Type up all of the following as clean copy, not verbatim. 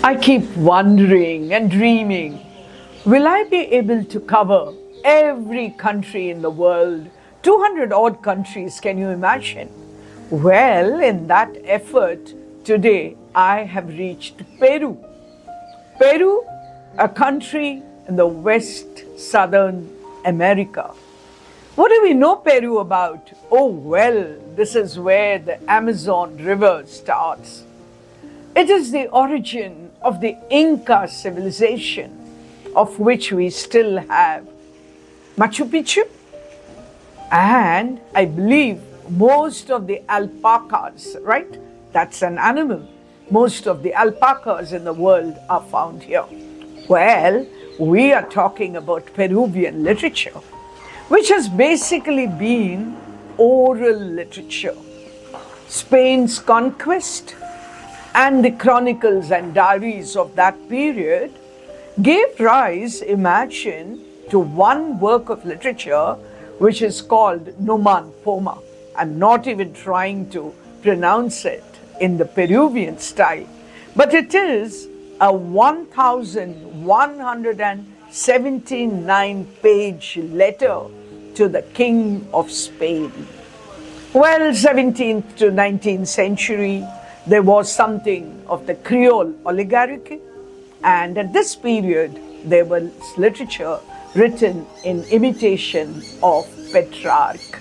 I keep wondering and dreaming, will I be able to cover every country in the world? 200 odd countries, can you imagine? Well, in that effort, today I have reached Peru. Peru, a country in the West Southern America. What do we know Peru about? Oh well, this is where the Amazon River starts. It is the origin of the Inca civilization, of which we still have Machu Picchu, and I believe most of the alpacas, right? That's an animal. Most of the alpacas in the world are found here. Well, we are talking about Peruvian literature, which has basically been oral literature. Spain's conquest and the chronicles and diaries of that period gave rise, imagine, to one work of literature which is called Noman Poma. I'm not even trying to pronounce it in the Peruvian style, but it is a 1,179-page letter to the King of Spain. Well, 17th to 19th century, there was something of the Creole oligarchy, and at this period, there was literature written in imitation of Petrarch.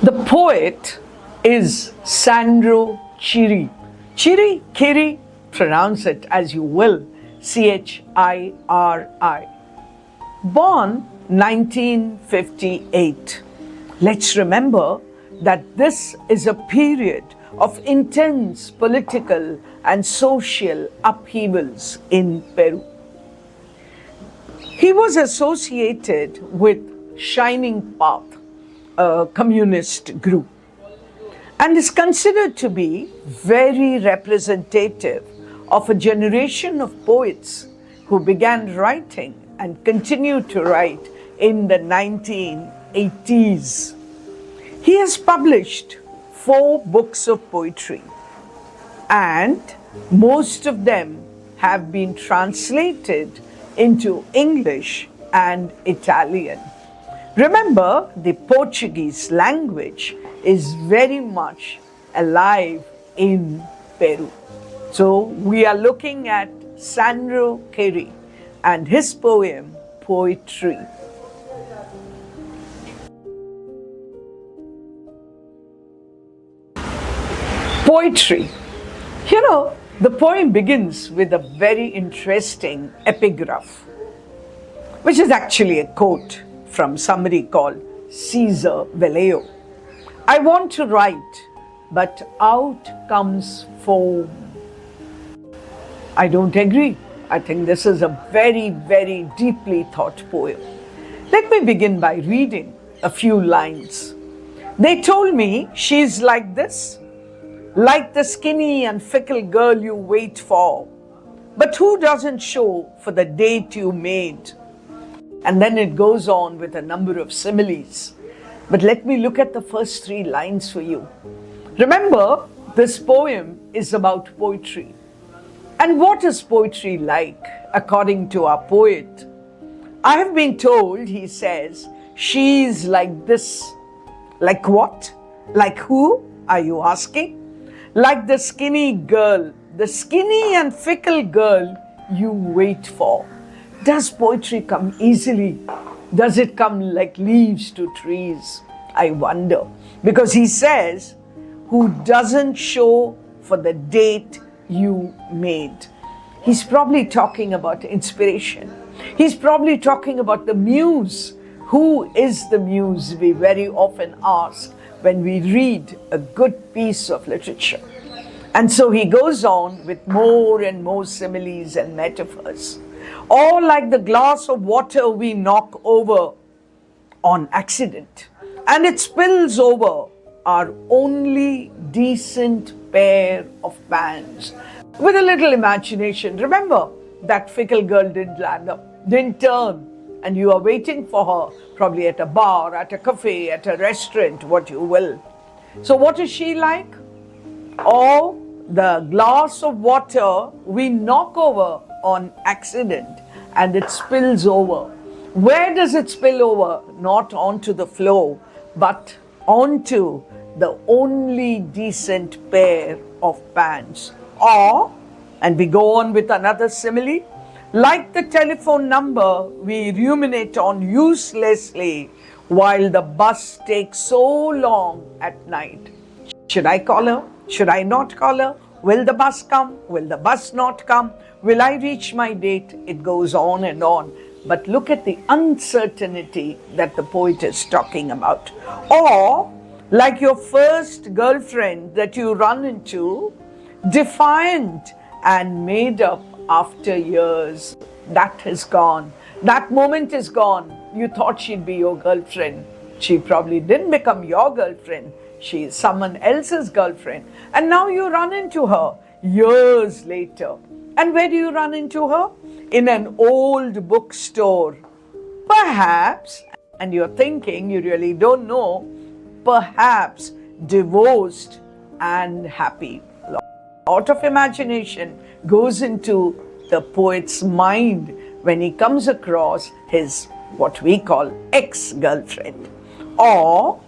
The poet is Sandro Chiri. Chiri, Kiri, pronounce it as you will, Chiri. Born 1958. Let's remember that this is a period of intense political and social upheavals in Peru. He was associated with Shining Path, a communist group, and is considered to be very representative of a generation of poets who began writing and continued to write in the 1980s. He has published 4 books of poetry, and most of them have been translated into English and Italian. Remember, the Portuguese language is very much alive in Peru. So we are looking at Sandro Chiri and his poem, Poetry. Poetry. You know, the poem begins with a very interesting epigraph, which is actually a quote from somebody called Caesar Vallejo. I want to write, but out comes foam. I don't agree. I think this is a very, very deeply thought poem. Let me begin by reading a few lines. They told me she's like this, like the skinny and fickle girl you wait for, but who doesn't show for the date you made? And then it goes on with a number of similes. But let me look at the first 3 lines for you. Remember, this poem is about poetry. And what is poetry like, according to our poet? I have been told, he says, she's like this. Like what? Like who, are you asking? Like the skinny girl, the skinny and fickle girl you wait for. Does poetry come easily? Does it come like leaves to trees? I wonder. Because he says, who doesn't show for the date you made. He's probably talking about inspiration. He's probably talking about the muse. Who is the muse, we very often ask when we read a good piece of literature. And so he goes on with more and more similes and metaphors. Or like the glass of water we knock over on accident. and it spills over our only decent pair of pants. With a little imagination, remember that fickle girl didn't turn, and you are waiting for her, probably at a bar, at a cafe, at a restaurant, what you will. So what is she like? Or the glass of water we knock over on accident and it spills over. Where does it spill over? Not onto the floor, but onto the only decent pair of pants. Or, and we go on with another simile, like the telephone number we ruminate on uselessly while the bus takes so long at night. Should I call her? Should I not call her? Will the bus come? Will the bus not come? Will I reach my date? It goes on and on. But look at the uncertainty that the poet is talking about. Or, like your first girlfriend that you run into, defiant and made up after years. That is gone. That moment is gone. You thought she'd be your girlfriend. She probably didn't become your girlfriend. She is someone else's girlfriend. And now you run into her years later. And where do you run into her? In an old bookstore. Perhaps, and you're thinking, you really don't know, perhaps divorced and happy. A lot of imagination goes into the poet's mind when he comes across his, what we call, ex-girlfriend. Or,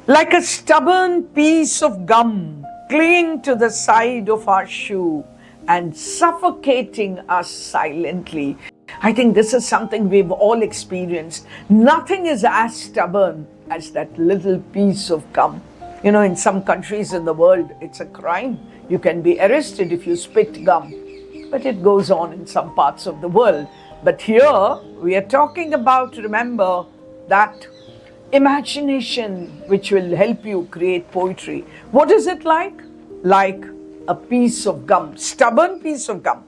like a stubborn piece of gum clinging to the side of our shoe and suffocating us silently. I think this is something we've all experienced. Nothing is as stubborn as that little piece of gum. You know, in some countries in the world, it's a crime. You can be arrested if you spit gum. But it goes on in some parts of the world. But here, we are talking about, remember, that imagination which will help you create poetry. What is it like? Like a piece of gum, stubborn piece of gum.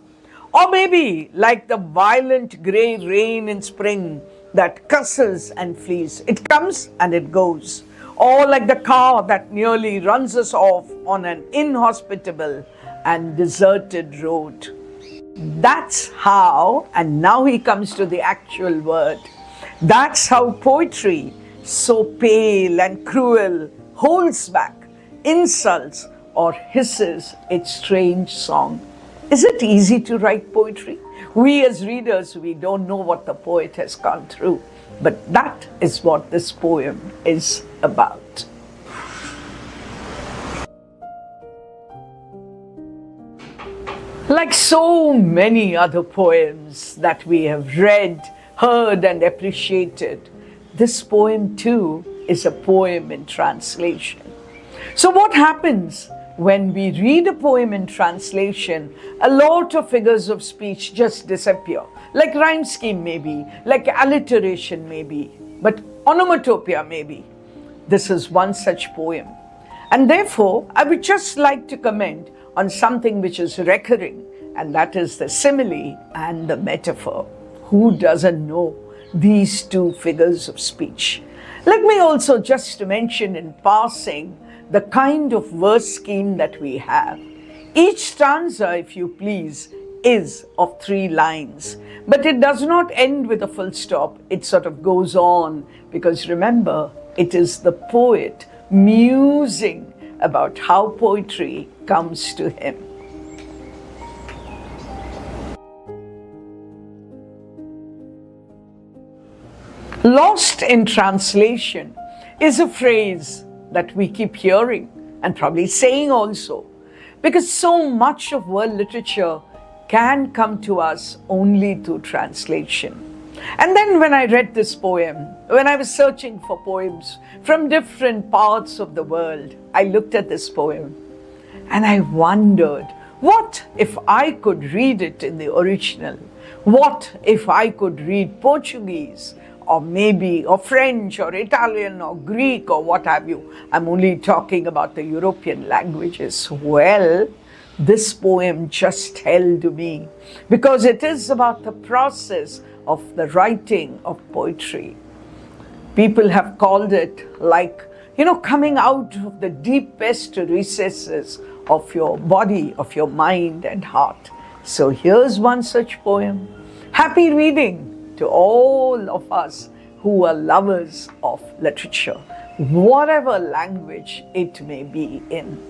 Or maybe like the violent grey rain in spring that cusses and flees. It comes and it goes. Or like the car that nearly runs us off on an inhospitable and deserted road. That's how, and now he comes to the actual word, that's how poetry, so pale and cruel, holds back, insults, or hisses its strange song. Is it easy to write poetry? We as readers, we don't know what the poet has gone through, but that is what this poem is about. Like so many other poems that we have read, heard, and appreciated, this poem too is a poem in translation. So what happens when we read a poem in translation? A lot of figures of speech just disappear. Like rhyme scheme maybe, like alliteration maybe, but onomatopoeia maybe. This is one such poem. And therefore, I would just like to comment on something which is recurring, and that is the simile and the metaphor. Who doesn't know these two figures of speech? Let me also just mention in passing the kind of verse scheme that we have. Each stanza, if you please, is of 3 lines, but it does not end with a full stop. It sort of goes on, because remember, it is the poet musing about how poetry comes to him. Lost in translation is a phrase that we keep hearing and probably saying also, because so much of world literature can come to us only through translation. And then when I read this poem, when I was searching for poems from different parts of the world, I looked at this poem and I wondered, what if I could read it in the original? What if I could read Portuguese, or maybe or French or Italian or Greek or what have you? I'm only talking about the European languages. Well, this poem just held me, because it is about the process of the writing of poetry. People have called it like, coming out of the deepest recesses of your body, of your mind and heart. So here's one such poem. Happy reading to all of us who are lovers of literature, whatever language it may be in.